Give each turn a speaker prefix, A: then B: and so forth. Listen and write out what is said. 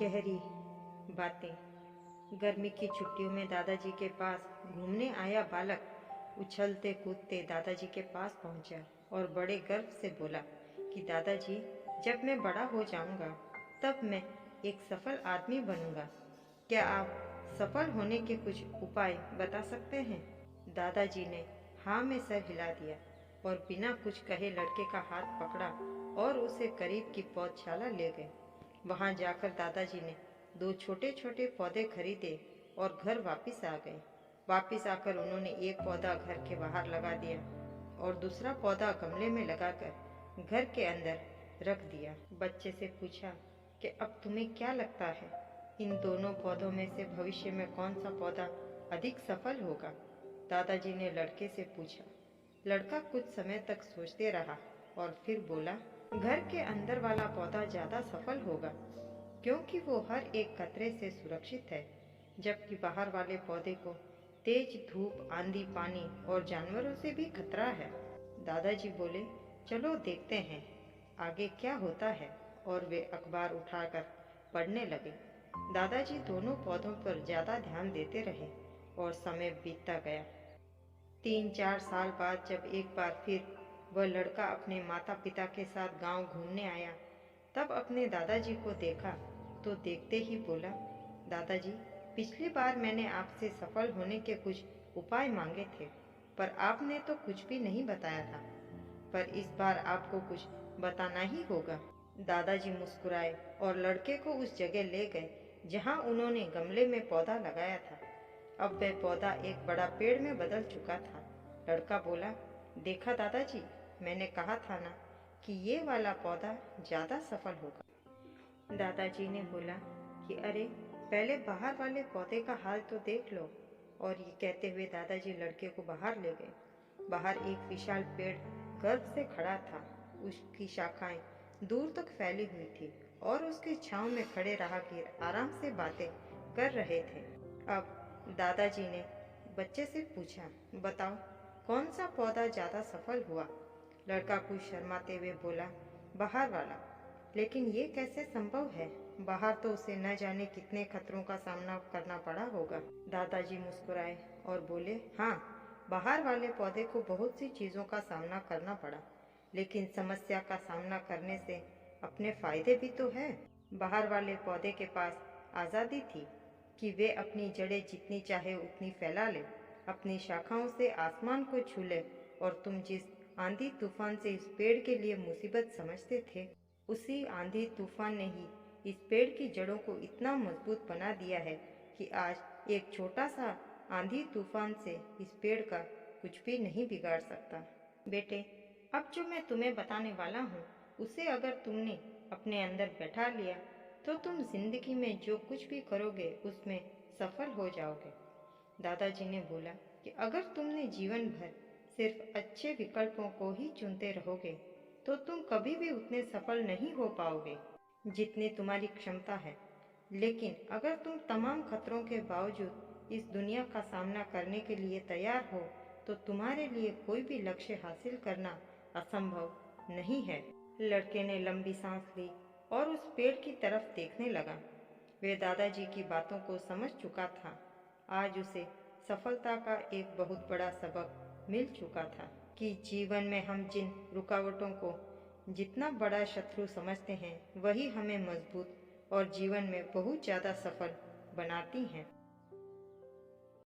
A: गहरी बातें। गर्मी की छुट्टियों में दादाजी के पास घूमने आया बालक उछलते कूदते दादाजी के पास पहुंचा और बड़े गर्व से बोला कि दादाजी, जब मैं बड़ा हो जाऊंगा तब मैं एक सफल आदमी बनूंगा। क्या आप सफल होने के कुछ उपाय बता सकते हैं? दादाजी ने हाँ में सर हिला दिया और बिना कुछ कहे लड़के का हाथ पकड़ा और उसे करीब की पौधशाला ले गए। वहां जाकर दादाजी ने 2 छोटे छोटे पौधे खरीदे और घर वापस आ गए। वापस आकर उन्होंने एक पौधा घर के बाहर लगा दिया और दूसरा पौधा गमले में लगाकर घर के अंदर रख दिया। बच्चे से पूछा कि अब तुम्हें क्या लगता है, इन दोनों पौधों में से भविष्य में कौन सा पौधा अधिक सफल होगा? दादाजी ने लड़के से पूछा। लड़का कुछ समय तक सोचते रहा और फिर बोला, घर के अंदर वाला पौधा ज्यादा सफल होगा क्योंकि वो हर एक खतरे से सुरक्षित है, जबकि बाहर वाले पौधे को तेज धूप, आंधी, पानी और जानवरों से भी खतरा है। दादाजी बोले, चलो देखते हैं आगे क्या होता है, और वे अखबार उठाकर पढ़ने लगे। दादाजी दोनों पौधों पर ज्यादा ध्यान देते रहे और समय बीतता गया। 3-4 साल बाद जब एक बार फिर वह लड़का अपने माता पिता के साथ गांव घूमने आया, तब अपने दादाजी को देखा तो देखते ही बोला, दादाजी, पिछली बार मैंने आपसे सफल होने के कुछ उपाय मांगे थे, पर आपने तो कुछ भी नहीं बताया था, पर इस बार आपको कुछ बताना ही होगा। दादाजी मुस्कुराए और लड़के को उस जगह ले गए जहां उन्होंने गमले में पौधा लगाया था। अब वह पौधा एक बड़ा पेड़ में बदल चुका था। लड़का बोला, देखा दादाजी, मैंने कहा था ना कि ये वाला पौधा ज्यादा सफल होगा। दादाजी ने बोला कि अरे, पहले बाहर वाले पौधे का हाल तो देख लो। और ये कहते हुए दादाजी लड़के को बाहर ले गए। बाहर एक विशाल पेड़ गर्व से खड़ा था। उसकी शाखाएं दूर तक फैली हुई थी और उसकी छांव में खड़े राहगीर आराम से बातें कर रहे थे। अब दादाजी ने बच्चे से पूछा, बताओ कौन सा पौधा ज्यादा सफल हुआ? लड़का कुछ शर्माते हुए बोला, बाहर वाला। लेकिन ये कैसे संभव है? बाहर तो उसे न जाने कितने खतरों का सामना करना पड़ा होगा। दादाजी मुस्कुराए और बोले, हाँ, बाहर वाले पौधे को बहुत सी चीजों का सामना करना पड़ा, लेकिन समस्या का सामना करने से अपने फायदे भी तो है। बाहर वाले पौधे के पास आजादी थी कि वे अपनी जड़ें जितनी चाहे उतनी फैला ले, अपनी शाखाओं से आसमान को छू ले, और तुम जिस आंधी तूफान से इस पेड़ के लिए मुसीबत समझते थे, उसी आंधी तूफान ने ही इस पेड़ की जड़ों को इतना मजबूत बना दिया है कि आज एक छोटा सा आंधी तूफान से इस पेड़ का कुछ भी नहीं बिगाड़ सकता। बेटे, अब जो मैं तुम्हें बताने वाला हूँ, उसे अगर तुमने अपने अंदर बैठा लिया तो तुम जिंदगी में जो कुछ भी करोगे उसमें सफल हो जाओगे। दादाजी ने बोला कि अगर तुमने जीवन भर सिर्फ अच्छे विकल्पों को ही चुनते रहोगे तो तुम कभी भी उतने सफल नहीं हो पाओगे जितनी तुम्हारी क्षमता है। लेकिन अगर तुम तमाम खतरों के बावजूद इस दुनिया का सामना करने के लिए तैयार हो तो तुम्हारे लिए कोई भी लक्ष्य हासिल करना असंभव नहीं है। लड़के ने लंबी सांस ली और उस पेड़ की तरफ देखने लगा। वे दादाजी की बातों को समझ चुका था। आज उसे सफलता का एक बहुत बड़ा सबक मिल चुका था कि जीवन में हम जिन रुकावटों को जितना बड़ा शत्रु समझते हैं, वही हमें मजबूत और जीवन में बहुत ज्यादा सफल बनाती हैं।